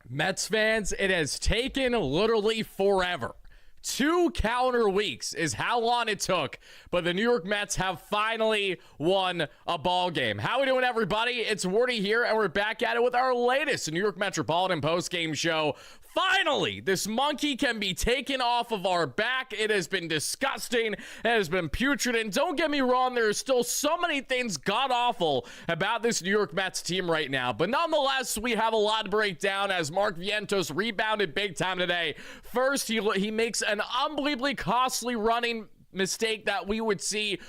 Mets fans, it has taken literally forever. 2 calendar weeks is how long it took, but the New York Mets have finally won a ball game. How we doing, everybody? It's Wardy here, and we're back at it with our latest New York Metropolitan post-game show. Finally, this monkey can be taken off of our back. It has been disgusting. It has been putrid. And don't get me wrong, there are still so many things god-awful about this New York Mets team right now. But nonetheless, we have a lot to break down as Mark Vientos rebounded big time today. First, he makes an unbelievably costly running mistake that we would see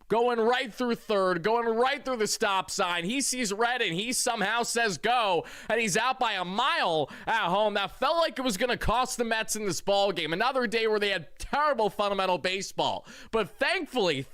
going right through third, going right through the stop sign. He sees red and he somehow says go, and he's out by a mile at home. That felt like it was going to cost the Mets in this ball game. Another day where they had terrible fundamental baseball. But thankfully,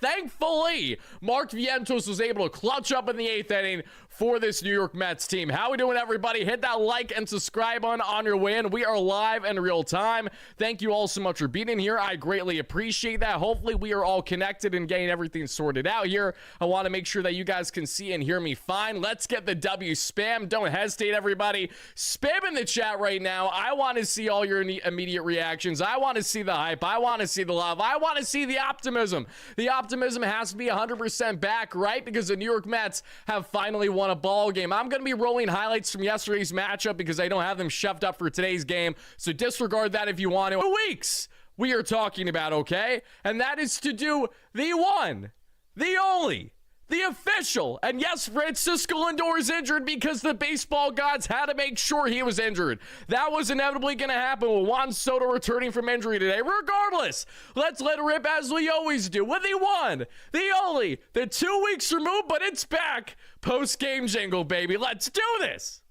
Mark Vientos was able to clutch up in the 8th inning for this New York Mets team. How we doing, everybody? Hit that like and subscribe button on your way in. We are live in real time. Thank you all so much for being here. I greatly appreciate that. Hopefully, we are all connected and getting everything sorted out here. I want to make sure that you guys can see and hear me fine. Let's get the W spam. Don't hesitate, everybody. Spam in the chat right now. I want to see all your immediate reactions. I want to see the hype. I want to see the love. I want to see the optimism. The optimism has to be 100% back, right? Because the New York Mets have finally won a ball game. I'm going to be rolling highlights from yesterday's matchup because I don't have them shoved up for today's game. So disregard that if you want to. 2 weeks we are talking about, okay? And that is to do the one, the only, the official, and yes, Francisco Lindor is injured because the baseball gods had to make sure he was injured. That was inevitably going to happen with Juan Soto returning from injury today. Regardless, let's let it rip as we always do with the one, the only, the 2 weeks removed, but it's back. Post-game jingle, baby. Let's do this.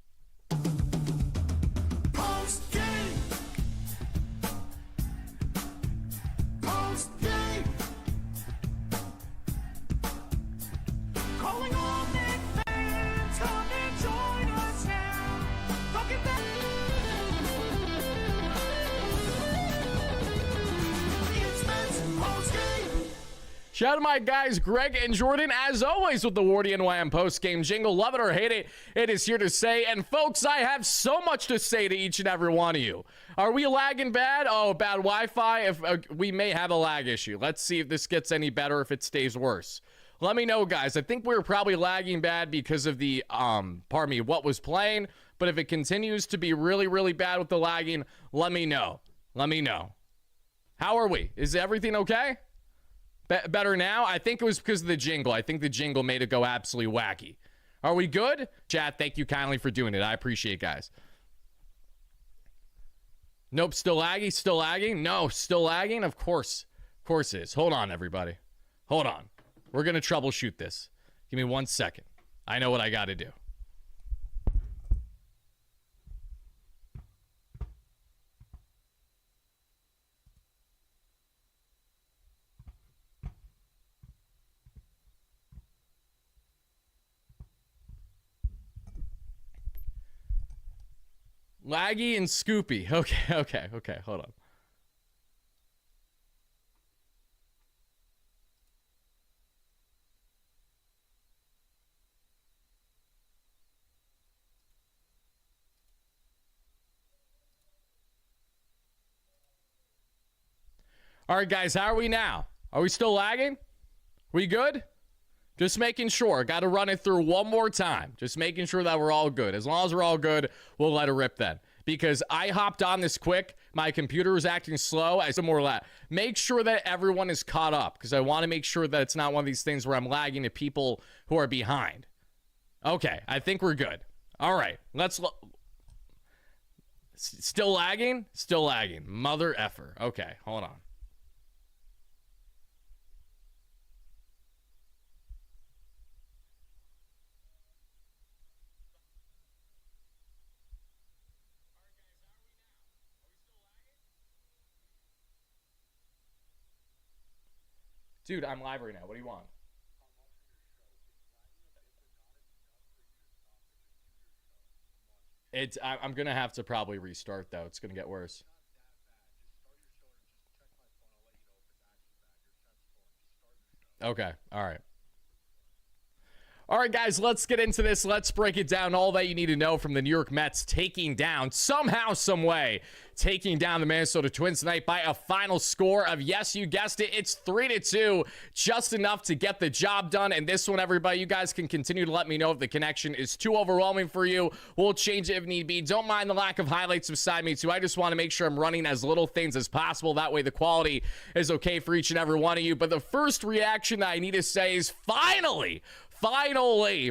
Post-game. Post-game. Calling all Knicks fans, come and join us now. Talking back. It's Mets post-game. Shout out to my guys, Greg and Jordan, as always, with the Wardy NYM post-game jingle. Love it or hate it, it is here to say. And folks, I have so much to say to each and every one of you. Are we lagging bad? Oh, bad Wi-Fi? If we may have a lag issue. Let's see if this gets any better, if it stays worse. Let me know, guys. I think we were probably lagging bad because of the, what was playing. But if it continues to be really, really bad with the lagging, let me know. Let me know. How are we? Is everything okay? Better now? I think it was because of the jingle. I think the jingle made it go absolutely wacky. Are we good? Chat, thank you kindly for doing it. I appreciate it, guys. Nope, still laggy? Still lagging? No, still lagging? Of course. Of course it is. Hold on, everybody. Hold on. We're going to troubleshoot this. Give me 1 second. I know what I got to do. Laggy and Scoopy. Okay. Hold on. All right, guys, how are we now? Are we still lagging? We good? Just making sure. Got to run it through one more time. Just making sure that we're all good. As long as we're all good, we'll let it rip then. Because I hopped on this quick. My computer was acting slow. I said more of that. Make sure that everyone is caught up. Because I want to make sure that it's not one of these things where I'm lagging to people who are behind. Okay, I think we're good. All right, let's... Still lagging? Still lagging. Mother effer. Okay, hold on. Dude, I'm live right now. What do you want? I'm going to have to probably restart, though. It's going to get worse. Okay. All right. All right, guys, let's get into this. Let's break it down. All that you need to know from the New York Mets somehow, some way, taking down the Minnesota Twins tonight by a final score of, yes, you guessed it, it's 3-2, just enough to get the job done. And this one, everybody, you guys can continue to let me know if the connection is too overwhelming for you. We'll change it if need be. Don't mind the lack of highlights beside me, too. I just want to make sure I'm running as little things as possible. That way the quality is okay for each and every one of you. But the first reaction that I need to say is finally,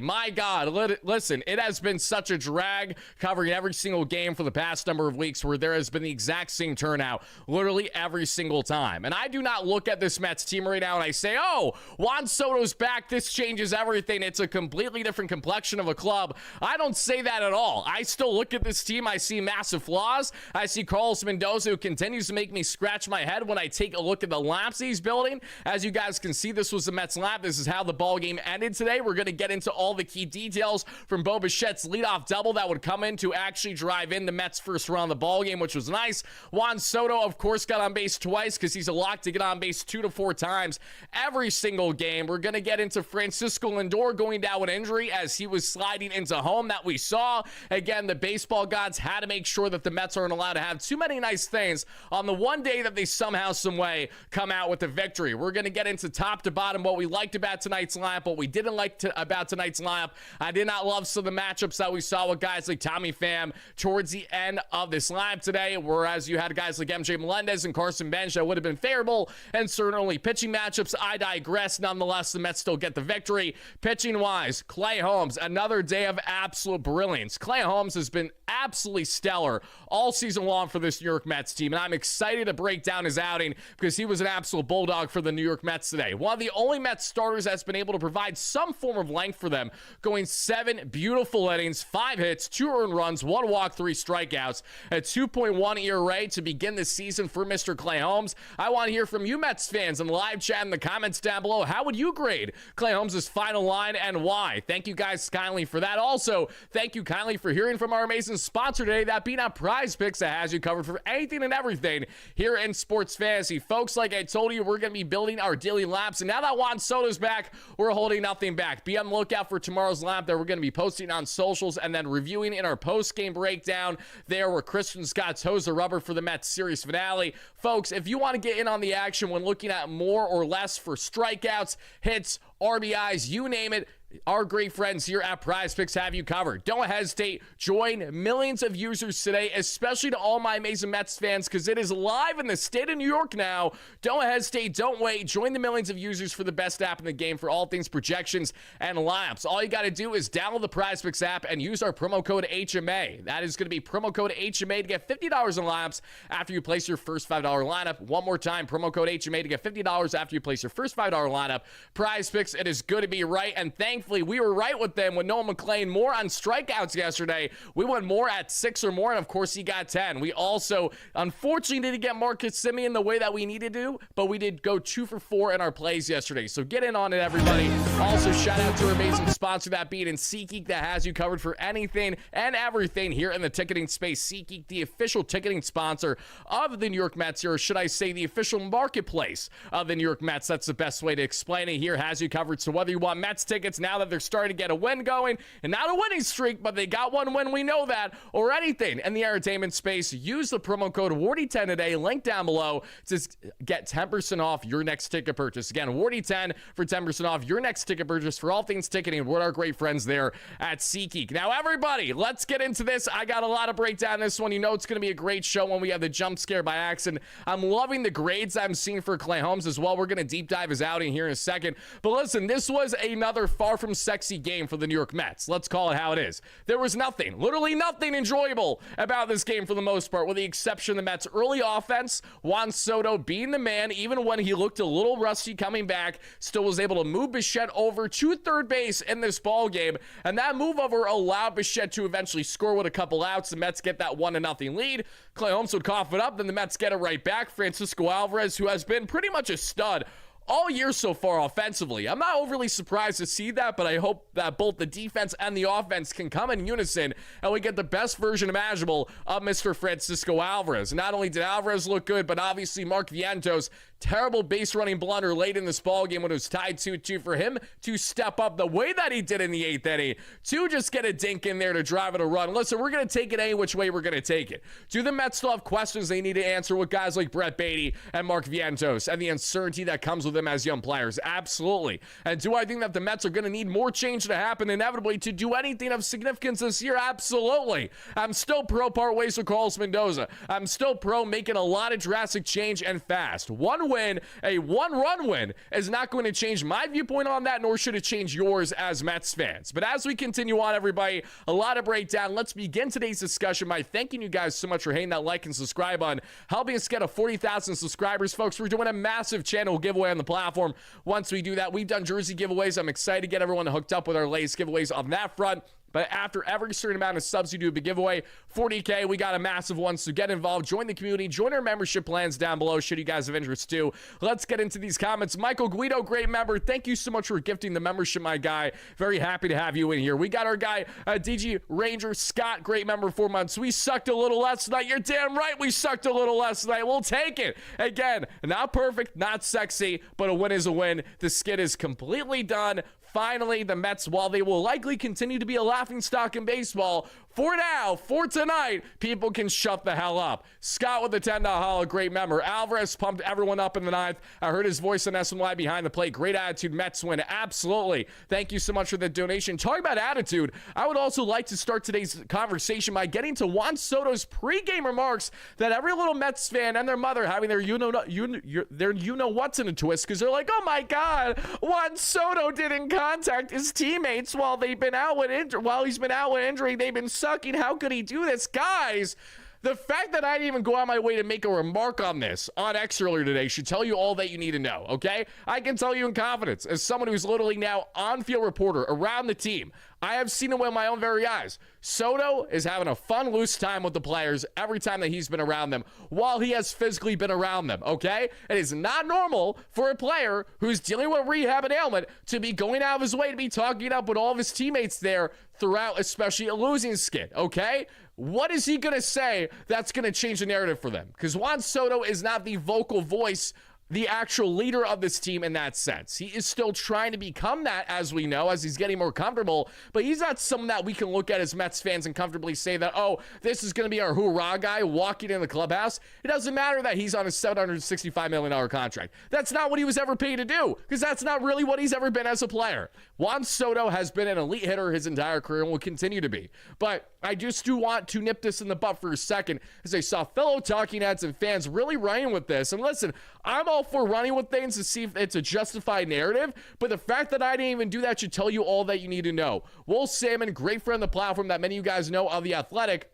my God, listen, it has been such a drag covering every single game for the past number of weeks where there has been the exact same turnout literally every single time. And I do not look at this Mets team right now and I say, oh, Juan Soto's back, this changes everything, it's a completely different complexion of a club. I don't say that at all. I still look at this team, I see massive flaws. I see Carlos Mendoza, who continues to make me scratch my head when I take a look at the laps he's building. As you guys can see, this was the Mets lap. This is how the ball game ended today. We're going to get into all the key details from Bo Bichette's leadoff double that would come in to actually drive in the Mets' first round of the ball game, which was nice. Juan Soto, of course, got on base twice because he's a lock to get on base 2 to 4 times every single game. We're going to get into Francisco Lindor going down with injury as he was sliding into home that we saw. Again, the baseball gods had to make sure that the Mets aren't allowed to have too many nice things on the one day that they somehow, some way come out with the victory. We're going to get into top to bottom what we liked about tonight's lineup, what we didn't like about tonight's lineup. I did not love some of the matchups that we saw with guys like Tommy Pham towards the end of this lineup today, whereas you had guys like MJ Melendez and Carson Bench that would have been favorable, and certainly pitching matchups. I digress. Nonetheless, the Mets still get the victory. Pitching wise, Clay Holmes, another day of absolute brilliance. Clay Holmes has been absolutely stellar all season long for this New York Mets team, and I'm excited to break down his outing because he was an absolute bulldog for the New York Mets today. One of the only Mets starters that's been able to provide some form of length for them, going 7 beautiful innings, 5 hits, 2 earned runs, 1 walk, 3 strikeouts, a 2.1 ERA to begin the season for Mr. Clay Holmes. I want to hear from you Mets fans in the live chat in the comments down below. How would you grade Clay Holmes' final line and why? Thank you guys kindly for that. Also, thank you kindly for hearing from our amazing sponsor today, that being Prize Picks, that has you covered for anything and everything here in sports fantasy. Folks, like I told you, we're going to be building our daily laps, and now that Juan Soto's back, we're holding nothing back. Be on the lookout for tomorrow's lap that we're going to be posting on socials and then reviewing in our post-game breakdown there where Christian Scott toes the rubber for the Mets series finale. Folks, if you want to get in on the action when looking at more or less for strikeouts, hits, RBIs, you name it, our great friends here at Prize Picks have you covered. Don't hesitate. Join millions of users today, especially to all my amazing Mets fans, because it is live in the state of New York now. Don't hesitate. Don't wait. Join the millions of users for the best app in the game for all things projections and lineups. All you got to do is download the Prize Picks app and use our promo code HMA. That is going to be promo code HMA to get $50 in lineups after you place your first $5 lineup. One more time, promo code HMA to get $50 after you place your first $5 lineup. Prize Picks, it is good to be right, and thankfully, we were right with them with Noah McLean more on strikeouts yesterday. We went more at 6 or more, and of course, he got 10. We also, unfortunately, didn't get Marcus Semien the way that we needed to, but we did go 2 for 4 in our plays yesterday. So get in on it, everybody. Also, shout out to our amazing sponsor, that being in SeatGeek, that has you covered for anything and everything here in the ticketing space. SeatGeek, the official ticketing sponsor of the New York Mets, or should I say the official marketplace of the New York Mets. That's the best way to explain it here. Has you covered. So whether you want Mets tickets now that they're starting to get a win going, and not a winning streak, but they got one win, we know that, or anything in the entertainment space, use the promo code WARDY10 today, link down below, to get 10% off your next ticket purchase. Again, WARDY10 for 10% off your next ticket purchase for all things ticketing with our great friends there at SeatGeek. Now, everybody, let's get into this. I got a lot of breakdown in this one. You know it's going to be a great show when we have the jump scare by accident. I'm loving the grades I'm seeing for Clay Holmes as well. We're going to deep dive his outing here in a second. But listen, this was another far from sexy game for the New York Mets. Let's call it how it is. There was nothing, literally nothing enjoyable about this game for the most part, with the exception of the Mets' early offense. Juan Soto being the man, even when he looked a little rusty coming back, still was able to move Bichette over to third base in this ball game, and that move over allowed Bichette to eventually score with a couple outs. The Mets get that 1-0 lead. Clay Holmes would cough it up, then the Mets get it right back. Francisco Alvarez, who has been pretty much a stud all year so far offensively. I'm not overly surprised to see that, but I hope that both the defense and the offense can come in unison and we get the best version imaginable of Mr. Francisco Alvarez. Not only did Alvarez look good, but obviously Mark Vientos terrible base running blunder late in this ball game when it was tied 2-2 for him to step up the way that he did in the 8th inning to just get a dink in there to drive it a run. Listen, we're going to take it any which way we're going to take it. Do the Mets still have questions they need to answer with guys like Brett Beatty and Mark Vientos and the uncertainty that comes with them as young players? Absolutely. And do I think that the Mets are going to need more change to happen inevitably to do anything of significance this year? Absolutely. I'm still pro part ways with Carlos Mendoza. I'm still pro making a lot of drastic change and fast. One win, a one-run win, is not going to change my viewpoint on that, nor should it change yours as Mets fans. But as we continue on, everybody, a lot of breakdown. Let's begin today's discussion by thanking you guys so much for hitting that like and subscribe button, helping us get to 40,000 subscribers. Folks, we're doing a massive channel giveaway on the platform. Once we do that, we've done jersey giveaways. I'm excited to get everyone hooked up with our latest giveaways on that front. But after every certain amount of subs you do a giveaway, 40K, we got a massive one. So get involved, join the community, join our membership plans down below should you guys have interest too. Let's get into these comments. Michael Guido, great member. Thank you so much for gifting the membership, my guy. Very happy to have you in here. We got our guy, DG Ranger Scott, great member, 4 months. We sucked a little less tonight. You're damn right we sucked a little less tonight. We'll take it. Again, not perfect, not sexy, but a win is a win. The skit is completely done. Finally, the Mets, while they will likely continue to be a laughingstock in baseball, for now, for tonight, people can shut the hell up. Scott with the $10 holla, great member. Alvarez pumped everyone up in the 9th. I heard his voice on SNY behind the plate. Great attitude, Mets win. Absolutely. Thank you so much for the donation. Talking about attitude, I would also like to start today's conversation by getting to Juan Soto's pregame remarks that every little Mets fan and their mother having their you-know-what's in a twist because they're like, oh my God, Juan Soto didn't contact his teammates while he's been out with injury. They've been sucking. How could he do this? Guys, the fact that I didn't even go out my way to make a remark on this on X earlier today should tell you all that you need to know, okay? I can tell you in confidence, as someone who's literally now on-field reporter around the team, I have seen it with my own very eyes. Soto is having a fun, loose time with the players every time that he's been around them while he has physically been around them, okay? It is not normal for a player who's dealing with rehab and ailment to be going out of his way to be talking it up with all of his teammates there throughout, especially a losing skid, okay? What is he going to say that's going to change the narrative for them? Because Juan Soto is not the vocal voice, the actual leader of this team in that sense. He is still trying to become that, as we know, as he's getting more comfortable, but he's not someone that we can look at as Mets fans and comfortably say that, oh, this is going to be our hoorah guy walking in the clubhouse. It doesn't matter that he's on a $765 million contract. That's not what he was ever paid to do, because that's not really what he's ever been as a player. Juan Soto has been an elite hitter his entire career and will continue to be. But I just do want to nip this in the butt for a second, as I saw fellow talking heads and fans really running with this. And listen, I'm all for running with things to see if it's a justified narrative, but the fact that I didn't even do that should tell you all that you need to know. Will Salmon, great friend of the platform that many of you guys know of The Athletic,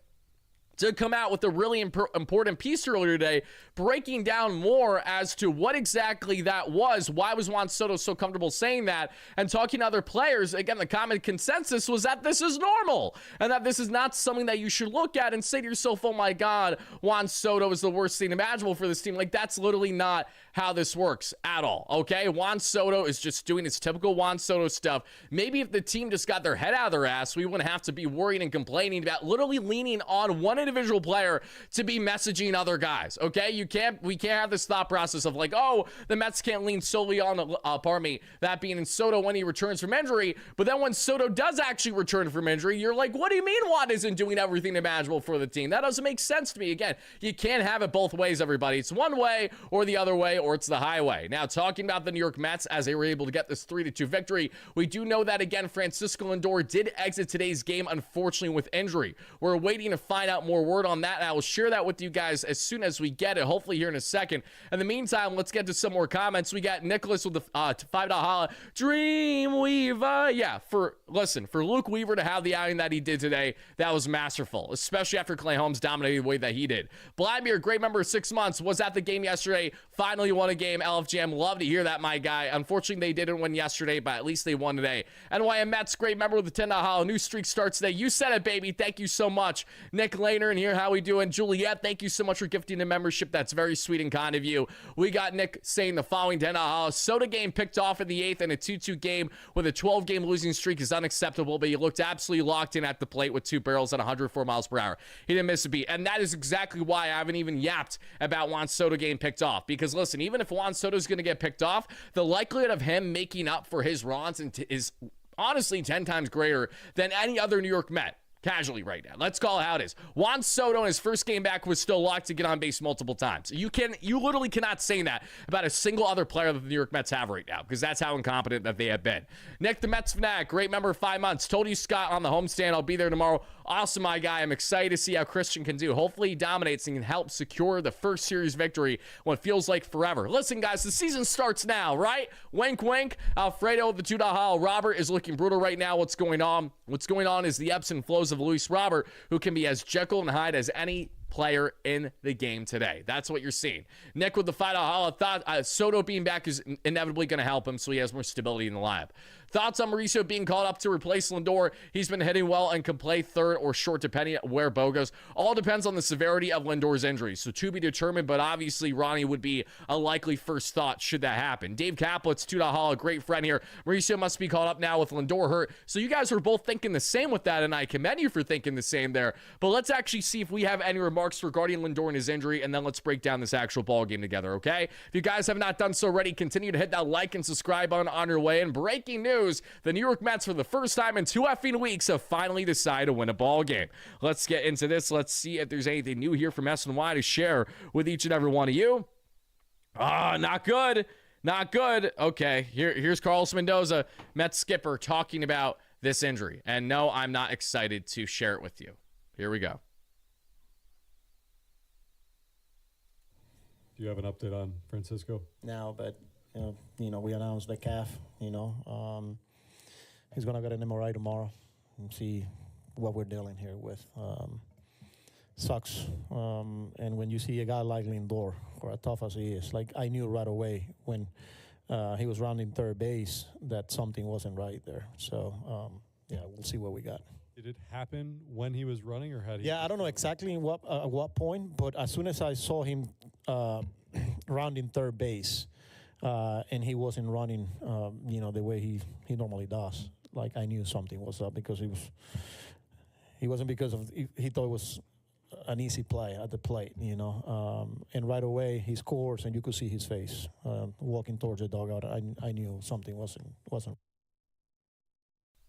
to come out with a really important piece earlier today, breaking down more as to what exactly that was. Why was Juan Soto so comfortable saying that? And talking to other players, again, the common consensus was that this is normal and that this is not something that you should look at and say to yourself, oh my God, Juan Soto is the worst thing imaginable for this team. Like, that's literally not how this works at all, okay? Juan Soto is just doing his typical Juan Soto stuff. Maybe if the team just got their head out of their ass, we wouldn't have to be worrying and complaining about literally leaning on one individual player to be messaging other guys, okay? We can't have this thought process of like, oh, the Mets can't lean solely on, that being in Soto when he returns from injury, but then when Soto does actually return from injury, you're like, what do you mean Juan isn't doing everything imaginable for the team? That doesn't make sense to me. Again, you can't have it both ways, everybody. It's one way or the other way, or it's the highway. Now, talking about the New York Mets as they were able to get this 3-2 victory, we do know that, again, Francisco Lindor did exit today's game, unfortunately, with injury. We're waiting to find out more word on that, and I will share that with you guys as soon as we get it, hopefully here in a second. In the meantime, let's get to some more comments. We got Nicholas with the $5 holla. Dreamweaver. Yeah, for Luke Weaver to have the outing that he did today, that was masterful, especially after Clay Holmes dominated the way that he did. Vladimir, great member, 6 months, was at the game yesterday, finally won a game. LF Jam, love to hear that, my guy. Unfortunately, they didn't win yesterday, but at least they won today. NYM Mets, great member with the $10 holla. New streak starts today. You said it, baby. Thank you so much. Nick Lehner, here and here. How we doing? Juliet, thank you so much for gifting a membership. That's very sweet and kind of you. We got Nick saying the following: Soto game picked off in the 8th, and a 2-2 game with a 12-game losing streak is unacceptable, but he looked absolutely locked in at the plate with 2 barrels at 104 miles per hour. He didn't miss a beat, and that is exactly why I haven't even yapped about Juan Soto getting picked off, because listen, even if Juan Soto is going to get picked off, the likelihood of him making up for his runs is honestly 10 times greater than any other New York Met. Casually right now. Let's call it how it is. Juan Soto in his first game back was still locked to get on base multiple times. You literally cannot say that about a single other player that the New York Mets have right now, because that's how incompetent that they have been. Nick, the Mets fanatic, great member of 5 months. Told you, Scott, on the homestand, I'll be there tomorrow. Awesome, my guy. I'm excited to see how Christian can do. Hopefully he dominates and can help secure the first series victory when it feels like forever. Listen, guys, the season starts now, right? Wink, wink. Alfredo, the $2 Robert, is looking brutal right now. What's going on? What's going on is the ebbs and flows of Luis Robert, who can be as Jekyll and Hyde as any player in the game today. That's what you're seeing. Nick with the $5 thought Soto being back is inevitably going to help him, so he has more stability in the lineup. Thoughts on Mauricio being called up to replace Lindor? He's been hitting well and can play third or short depending on where Bo goes. All depends on the severity of Lindor's injury, so to be determined, but obviously Ronnie would be a likely first thought should that happen. Dave Kaplitz, $2, great friend here. Mauricio must be called up now with Lindor hurt. So you guys are both thinking the same with that, and I commend you for thinking the same there. But let's actually see if we have any remarks regarding Lindor and his injury, and then let's break down this actual ball game together, okay? If you guys have not done so already, continue to hit that like and subscribe button on your way. And breaking news, the New York Mets, for the first time in 2 effing weeks, have finally decided to win a ball game. Let's get into this. Let's see if there's anything new here from SNY to share with each and every one of you. Not good. Not good. Okay, here's Carlos Mendoza, Mets skipper, talking about this injury. And no, I'm not excited to share it with you. Here we go. Do you have an update on Francisco? Now, but we announced the calf. He's gonna get an MRI tomorrow and see what we're dealing here with. Sucks. And when you see a guy like Lindor, or as tough as he is, like I knew right away when he was rounding third base that something wasn't right there. So we'll see what we got. Did it happen when he was running, or had he? Yeah, I don't know exactly at what point, but as soon as I saw him rounding third base, and he wasn't running, the way he normally does, like I knew something was up, because he wasn't because of he thought it was an easy play at the plate, and right away he scores, and you could see his face walking towards the dugout. I knew something wasn't.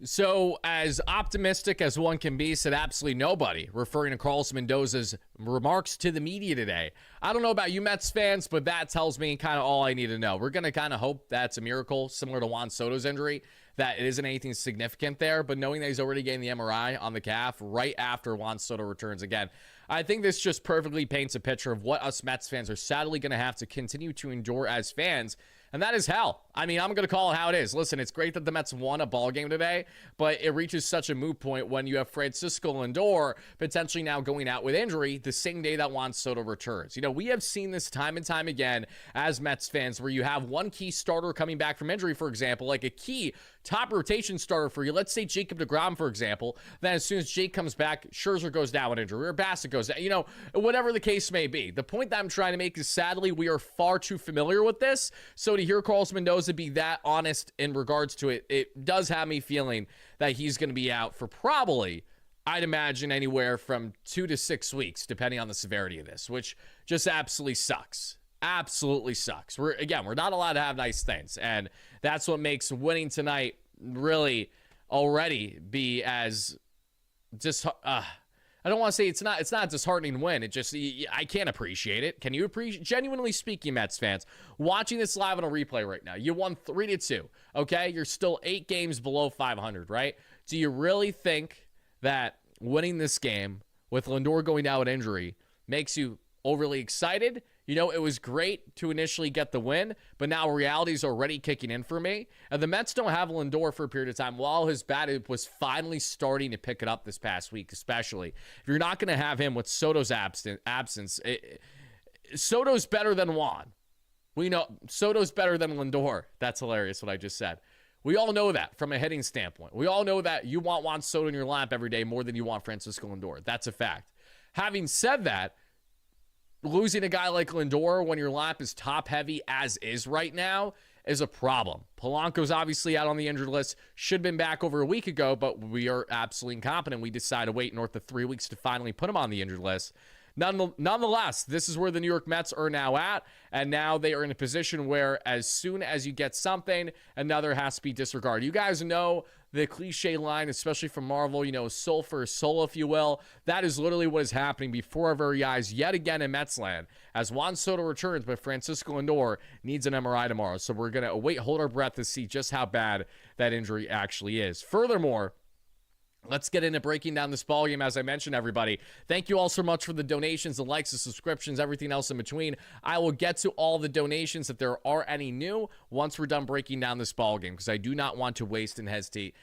So, as optimistic as one can be, said absolutely nobody, referring to Carlos Mendoza's remarks to the media today. I don't know about you Mets fans, but that tells me kind of all I need to know. We're going to kind of hope that's a miracle, similar to Juan Soto's injury, that it isn't anything significant there, but knowing that he's already getting the MRI on the calf right after Juan Soto returns again, I think this just perfectly paints a picture of what us Mets fans are sadly going to have to continue to endure as fans. And that is hell. I mean, I'm going to call it how it is. Listen, it's great that the Mets won a ball game today, but it reaches such a moot point when you have Francisco Lindor potentially now going out with injury the same day that Juan Soto returns. We have seen this time and time again as Mets fans, where you have one key starter coming back from injury, for example, like a key top rotation starter for you. Let's say Jacob deGrom, for example. Then as soon as Jake comes back, Scherzer goes down with injury, or Bassett goes down, whatever the case may be. The point that I'm trying to make is, sadly, we are far too familiar with this. So to hear Carlos Mendoza be that honest in regards to it, it does have me feeling that he's going to be out for probably, I'd imagine, anywhere from 2 to 6 weeks, depending on the severity of this, which just absolutely sucks. Absolutely sucks. We're not allowed to have nice things, and that's what makes winning tonight really already be as just I don't want to say it's not a disheartening win. It just, I can't appreciate it. Can you appreciate, genuinely speaking, Mets fans, watching this live on a replay right now? You won 3-2, okay? You're still 8 games below 500, right? Do you really think that winning this game with Lindor going down with injury makes you overly excited? It was great to initially get the win, but now reality is already kicking in for me. And the Mets don't have Lindor for a period of time. While his bat was finally starting to pick it up this past week, especially. If you're not going to have him with Soto's absence, Soto's better than Juan. We know Soto's better than Lindor. That's hilarious what I just said. We all know that from a hitting standpoint. We all know that you want Juan Soto in your lineup every day more than you want Francisco Lindor. That's a fact. Having said that, losing a guy like Lindor when your lineup is top heavy as is right now is a problem. Polanco's obviously out on the injured list. Should have been back over a week ago, but we are absolutely incompetent. We decided to wait north of 3 weeks to finally put him on the injured list. Nonetheless, this is where the New York Mets are now at, and now they are in a position where as soon as you get something, another has to be disregarded. You guys know the cliche line, especially from Marvel, soul for soul, if you will. That is literally what is happening before our very eyes yet again in Mets land as Juan Soto returns, but Francisco Lindor needs an MRI tomorrow. So we're going to hold our breath to see just how bad that injury actually is. Furthermore, let's get into breaking down this ballgame. As I mentioned, everybody, thank you all so much for the donations, the likes, the subscriptions, everything else in between. I will get to all the donations if there are any new once we're done breaking down this ballgame, because I do not want to waste and hesitate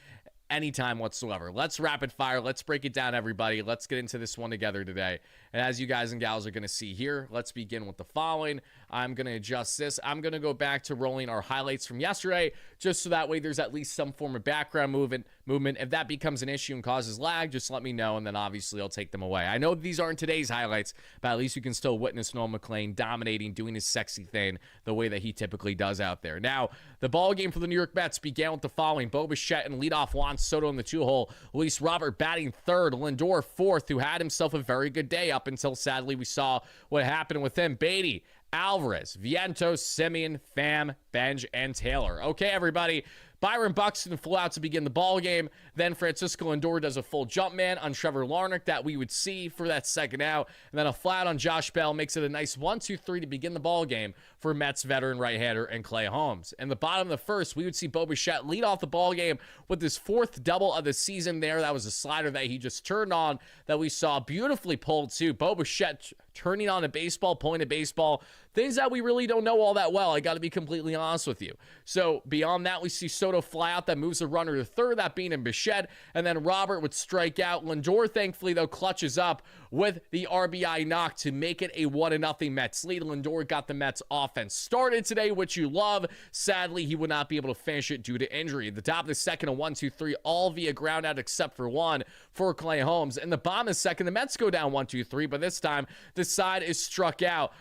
any time whatsoever. Let's rapid fire. Let's break it down, everybody. Let's get into this one together today. And as you guys and gals are going to see here, let's begin with the following. I'm going to adjust this. I'm going to go back to rolling our highlights from yesterday, just so that way there's at least some form of background movement. If that becomes an issue and causes lag, just let me know, and then obviously I'll take them away. I know these aren't today's highlights, but at least you can still witness Noel McLean dominating, doing his sexy thing the way that he typically does out there. Now, the ball game for the New York Mets began with the following. Bo Bichette and leadoff Juan Soto in the 2-hole. Luis Robert batting third. Lindor fourth, who had himself a very good day up until, sadly, we saw what happened with him. Beatty, Alvarez, Vientos, Simeon, Pham, Benj, and Taylor. Okay, everybody. Byron Buxton flew out to begin the ball game. Then Francisco Lindor does a full jump man on Trevor Larnach that we would see for that second out. And then a flat on Josh Bell makes it a nice 1-2-3 to begin the ball game for Mets veteran right-hander and Clay Holmes. In the bottom of the first, we would see Bo Bichette lead off the ball game with his fourth double of the season there. That was a slider that he just turned on that we saw beautifully pulled too. Bo Bichette turning on a baseball, pulling a baseball, things that we really don't know all that well. I got to be completely honest with you. So beyond that, we see Soto fly out that moves the runner to third, that being in Bichette, and then Robert would strike out. Lindor, thankfully, though, clutches up with the RBI knock to make it a 1-0 Mets lead. Lindor got the Mets offense started today, which you love. Sadly, he would not be able to finish it due to injury. At the top of the second, a 1-2-3, all via ground out except for one for Clay Holmes. In the bottom of the second, the Mets go down 1-2-3, but this time the side is struck out.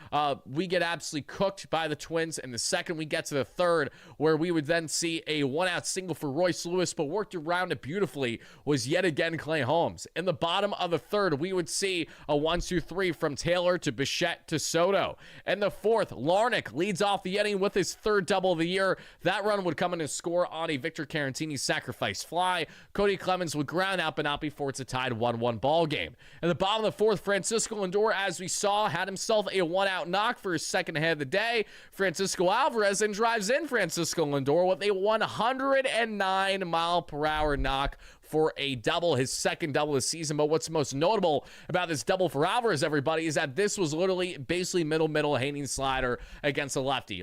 We get absolutely cooked by the Twins. And the second we get to the third, where we would then see a 1-out single for Royce Lewis, but worked around it beautifully was yet again Clay Holmes. In the bottom of the third, we would see a 1-2-3 from Taylor to Bichette to Soto. In the fourth, Larnach leads off the inning with his third double of the year. That run would come in to score on a Victor Caratini sacrifice fly. Cody Clemens would ground out, but not before it's a tied 1-1 ball game. In the bottom of the fourth, Francisco Lindor, as we saw, had himself a 1-out knock for his second hit of the day. Francisco Alvarez then drives in Francisco Lindor with a 109-mile-per-hour knock for a double, his second double of the season. But what's most notable about this double for Alvarez, everybody, is that this was literally basically middle hanging slider against a lefty.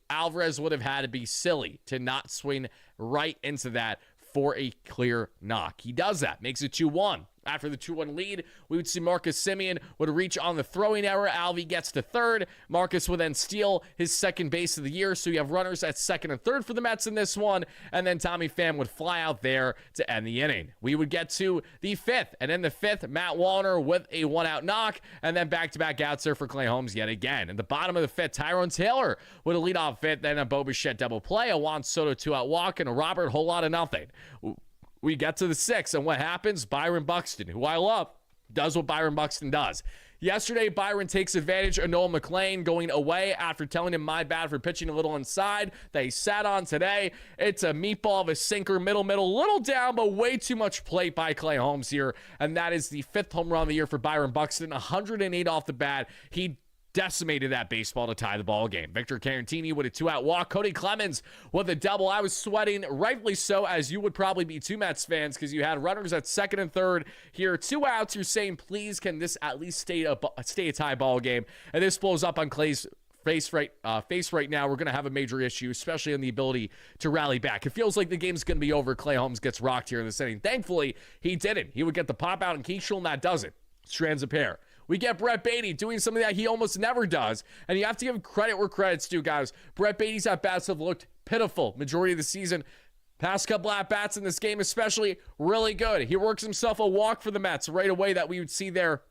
Alvarez would have had to be silly to not swing right into that for a clear knock. He does that, makes it 2-1. After the 2-1 lead, we would see Marcus Simeon would reach on the throwing error. Alvy gets to third. Marcus would then steal his second base of the year. So you have runners at second and third for the Mets in this one. And then Tommy Pham would fly out there to end the inning. We would get to the fifth. And in the fifth, Matt Wallner with a 1-out knock. And then back-to-back outs there for Clay Holmes yet again. In the bottom of the fifth, Tyrone Taylor would a leadoff hit. Then a Bo Bichette double play, a Juan Soto 2-out walk, and a Robert whole lot of nothing. We get to the sixth, and what happens? Byron Buxton, who I love, does what Byron Buxton does. Yesterday, Byron takes advantage of Noel McLean going away after telling him my bad for pitching a little inside that he sat on today. It's a meatball of a sinker, middle, little down, but way too much plate by Clay Holmes here, and that is the fifth home run of the year for Byron Buxton, 108 off the bat. He decimated that baseball to tie the ball game. Victor Caratini with a 2-out walk. Cody Clemens with a double. I was sweating, rightfully so, as you would probably be too, Mets fans, because you had runners at second and third here. 2 outs. You're saying, please, can this at least stay a tie ball game? And this blows up on Clay's face right now. We're going to have a major issue, especially on the ability to rally back. It feels like the game's going to be over. Clay Holmes gets rocked here in this inning. Thankfully, he didn't. He would get the pop out and Keishel, and that does it. Strands a pair. We get Brett Beatty doing something that he almost never does, and you have to give credit where credit's due, guys. Brett Beatty's at-bats have looked pitiful majority of the season. Past couple at-bats in this game especially, really good. He works himself a walk for the Mets right away that we would see there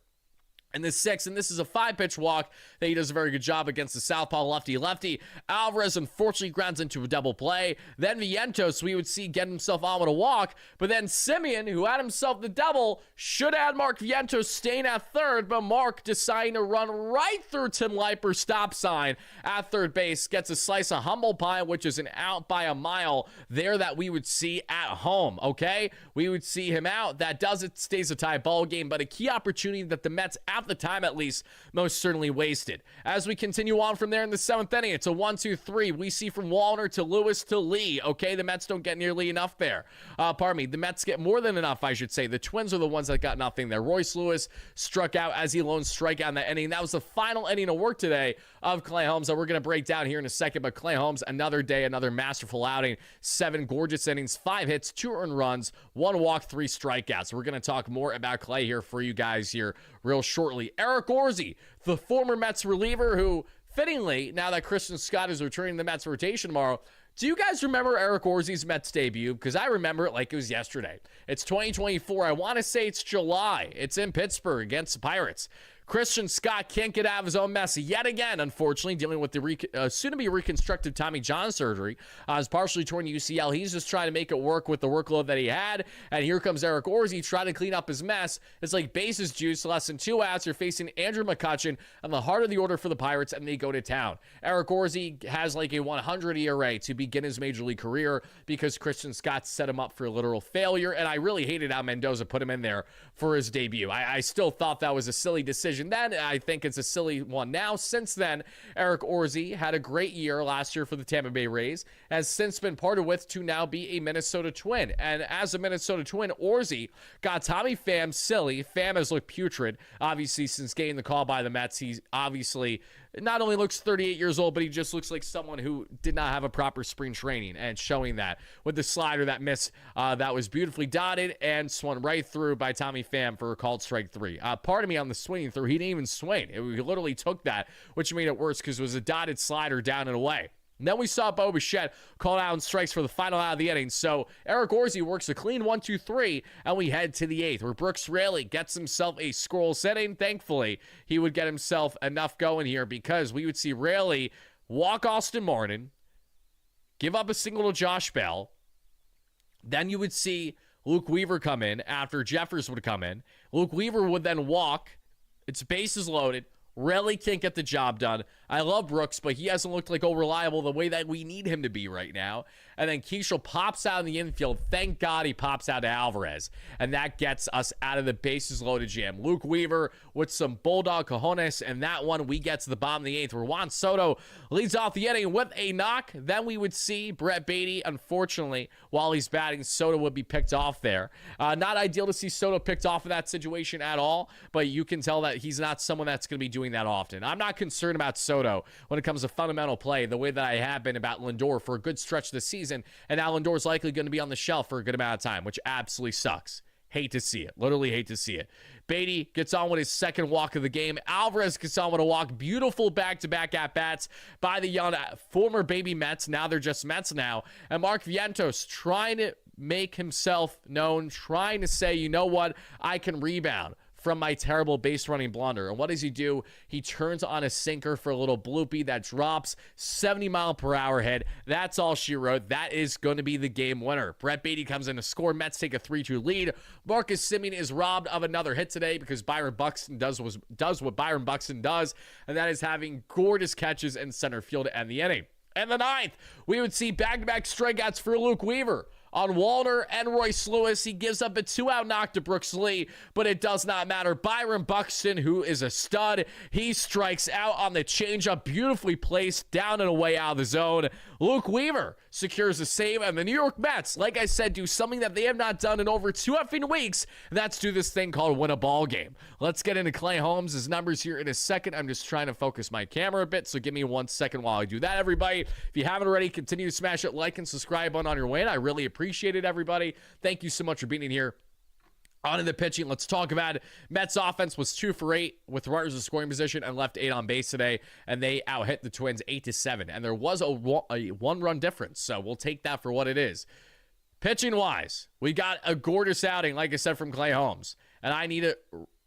in the 6th, and this is a 5-pitch walk that he does a very good job against the southpaw lefty. Alvarez unfortunately grounds into a double play. Then Vientos, we would see get himself on with a walk, but then Simeon, who had himself the double, should add Mark Vientos staying at third, but Mark deciding to run right through Tim Leiper's stop sign at third base, gets a slice of humble pie, which is an out by a mile there that we would see at home, okay? We would see him out. That does it, stays a tie ball game, but a key opportunity that the Mets, at the time at least, most certainly wasted. As we continue on from there in the 7th inning, it's a 1-2-3. We see from Wallner to Lewis to Lee. Okay, the Mets don't get nearly enough there. The Mets get more than enough, I should say. The Twins are the ones that got nothing there. Royce Lewis struck out as he lone strikeout in that inning. That was the final inning of work today of Clay Holmes that we're going to break down here in a second. But Clay Holmes, another day, another masterful outing. 7 gorgeous innings, 5 hits, 2 earned runs, 1 walk, 3 strikeouts. We're going to talk more about Clay here for you guys here real shortly. Eric Orsi, the former Mets reliever who, fittingly, now that Christian Scott is returning to the Mets rotation tomorrow, do you guys remember Eric Orsi's Mets debut? Because I remember it like it was yesterday. It's 2024. I want to say it's July. It's in Pittsburgh against the Pirates. Christian Scott can't get out of his own mess yet again, unfortunately, dealing with the soon-to-be reconstructed Tommy John surgery. His partially torn UCL. He's just trying to make it work with the workload that he had. And here comes Eric Orsi trying to clean up his mess. It's like bases juice, less than 2 outs. You're facing Andrew McCutchen on the heart of the order for the Pirates, and they go to town. Eric Orsi has like a 100 ERA to begin his major league career because Christian Scott set him up for a literal failure. And I really hated how Mendoza put him in there for his debut. I still thought that was a silly decision then. I think it's a silly one now. Since then, Eric Orsi had a great year last year for the Tampa Bay Rays, has since been parted with to now be a Minnesota Twin. And as a Minnesota Twin, Orsi got Tommy Pham silly. Pham has looked putrid, obviously, since getting the call by the Mets. He's obviously not only looks 38 years old, but he just looks like someone who did not have a proper spring training, and showing that with the slider that missed, that was beautifully dotted and swung right through by Tommy Pham for a called strike 3. Pardon me on the swinging through. He didn't even swing. He literally took that, which made it worse because it was a dotted slider down and away. And then we saw Bo Bichette call out and strikes for the final out of the inning. So Eric Orsi works a clean 1-2-3, and we head to the 8th, where Brooks Raley gets himself a scoreless inning. Thankfully, he would get himself enough going here because we would see Raley walk Austin Martin, give up a single to Josh Bell. Then you would see Luke Weaver come in after Jeffers would come in. Luke Weaver would then walk. It's bases loaded. Raley can't get the job done. I love Brooks, but he hasn't looked like reliable the way that we need him to be right now. And then Keishel pops out in the infield. Thank God he pops out to Alvarez. And that gets us out of the bases loaded jam. Luke Weaver with some bulldog cojones. And that one, we get to the bottom of the 8th, where Juan Soto leads off the inning with a knock. Then we would see Brett Beatty. Unfortunately, while he's batting, Soto would be picked off there. Not ideal to see Soto picked off in that situation at all. But you can tell that he's not someone that's going to be doing that often. I'm not concerned about Soto when it comes to fundamental play the way that I have been about Lindor for a good stretch this season, and now Lindor's likely going to be on the shelf for a good amount of time, which absolutely sucks. Hate to see it. Literally hate to see it. Beatty gets on with his second walk of the game. Alvarez gets on with a walk. Beautiful back-to-back at-bats by the young former baby Mets. Now they're just Mets now. And Mark Vientos trying to make himself known, trying to say, you know what, I can rebound from my terrible base running blunder. And what does he do? He turns on a sinker for a little bloopy that drops 70-mile-per-hour hit. That's all she wrote. That is going to be the game winner. Brett Beatty comes in to score. Mets take a 3-2 lead. Marcus Semien is robbed of another hit today because Byron Buxton does what Byron Buxton does, and that is having gorgeous catches in center field to end the inning. And the 9th, we would see back-to-back strikeouts for Luke Weaver. On Wallner and Royce Lewis, he gives up a 2-out knock to Brooks Lee, but it does not matter. Byron Buxton, who is a stud, he strikes out on the changeup, beautifully placed down and away out of the zone. Luke Weaver secures a save, and the New York Mets, like I said, do something that they have not done in over 2 effing weeks, and that's do this thing called win a ball game. Let's get into Clay Holmes' numbers here in a second. I'm just trying to focus my camera a bit, so give me 1 second while I do that, everybody. If you haven't already, continue to smash that like and subscribe button on your way in. I really appreciate it, everybody. Thank you so much for being in here. On to the pitching. Let's talk about it. Mets offense was 2 for 8 with runners in scoring position and left 8 on base today, and they out-hit the Twins 8-7. And there was a 1-run difference, so we'll take that for what it is. Pitching-wise, we got a gorgeous outing, like I said, from Clay Holmes. And I need to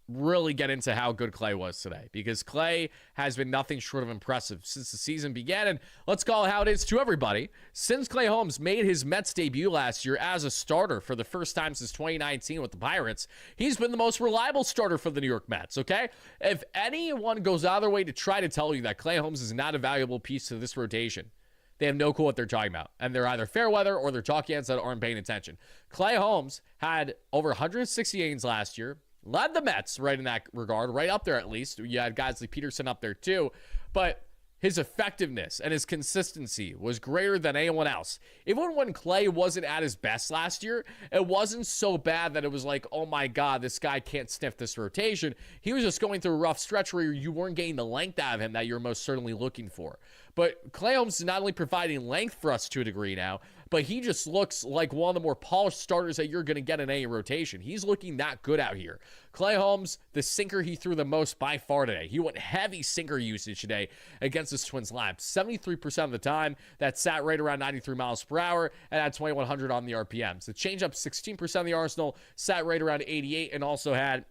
really get into how good Clay was today, because Clay has been nothing short of impressive since the season began. And let's call it how it is to everybody. Since Clay Holmes made his Mets debut last year as a starter for the first time since 2019 with the Pirates, he's been the most reliable starter for the New York Mets, okay? If anyone goes out of their way to try to tell you that Clay Holmes is not a valuable piece to this rotation, they have no clue what they're talking about. And they're either fair weather or they're talking heads that aren't paying attention. Clay Holmes had over 160 innings last year, led the Mets right in that regard, right up there at least. You had guys like Peterson up there too. But his effectiveness and his consistency was greater than anyone else. Even when Clay wasn't at his best last year, it wasn't so bad that it was like, oh my God, this guy can't sniff this rotation. He was just going through a rough stretch where you weren't getting the length out of him that you're most certainly looking for. But Clay Holmes is not only providing length for us to a degree now, but he just looks like one of the more polished starters that you're going to get in any rotation. He's looking that good out here. Clay Holmes, the sinker he threw the most by far today. He went heavy sinker usage today against his Twins lineup. 73% of the time, that sat right around 93 miles per hour and had 2,100 on the RPMs. The changeup, 16% of the arsenal, sat right around 88 and also had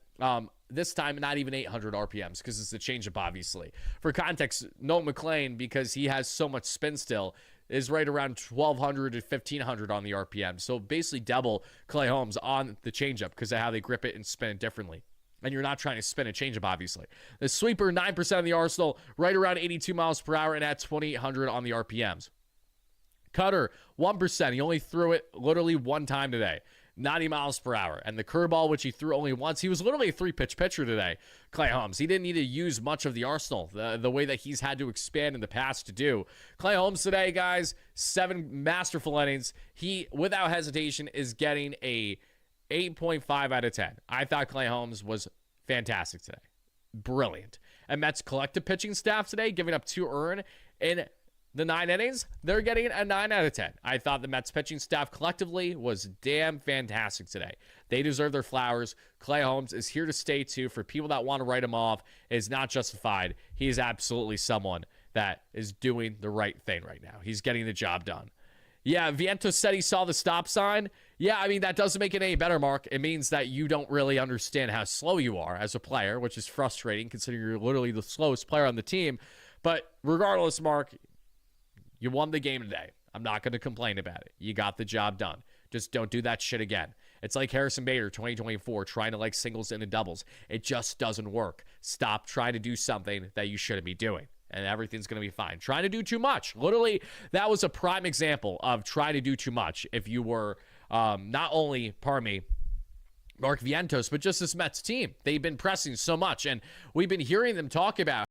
this time not even 800 RPMs because it's the changeup, obviously. For context, Noah McLean, because he has so much spin still, is right around 1,200 to 1,500 on the RPM. So basically double Clay Holmes on the changeup because of how they grip it and spin it differently. And you're not trying to spin a changeup, obviously. The sweeper, 9% of the arsenal, right around 82 miles per hour and at 2,800 on the RPMs. Cutter, 1%. He only threw it literally one time today. 90 miles per hour. And the curveball, which he threw only once, he was literally a 3-pitch pitcher today, Clay Holmes. He didn't need to use much of the arsenal the way that he's had to expand in the past to do. Clay Holmes today, guys, 7 masterful innings. He, without hesitation, is getting a 8.5 out of 10. I thought Clay Holmes was fantastic today. Brilliant. And Mets collective pitching staff today, giving up 2 earned in the 9 innings, they're getting a 9 out of 10. I thought the Mets pitching staff collectively was damn fantastic today. They deserve their flowers. Clay Holmes is here to stay too. For people that want to write him off, it is not justified. He is absolutely someone that is doing the right thing right now. He's getting the job done. Yeah, Vientos said he saw the stop sign. Yeah, I mean, that doesn't make it any better, Mark. It means that you don't really understand how slow you are as a player, which is frustrating considering you're literally the slowest player on the team. But regardless, Mark, you won the game today. I'm not going to complain about it. You got the job done. Just don't do that shit again. It's like Harrison Bader, 2024, trying to like singles into doubles. It just doesn't work. Stop trying to do something that you shouldn't be doing, and everything's going to be fine. Trying to do too much. Literally, that was a prime example of trying to do too much if you were not only, Mark Vientos, but just this Mets team. They've been pressing so much, and we've been hearing them talk about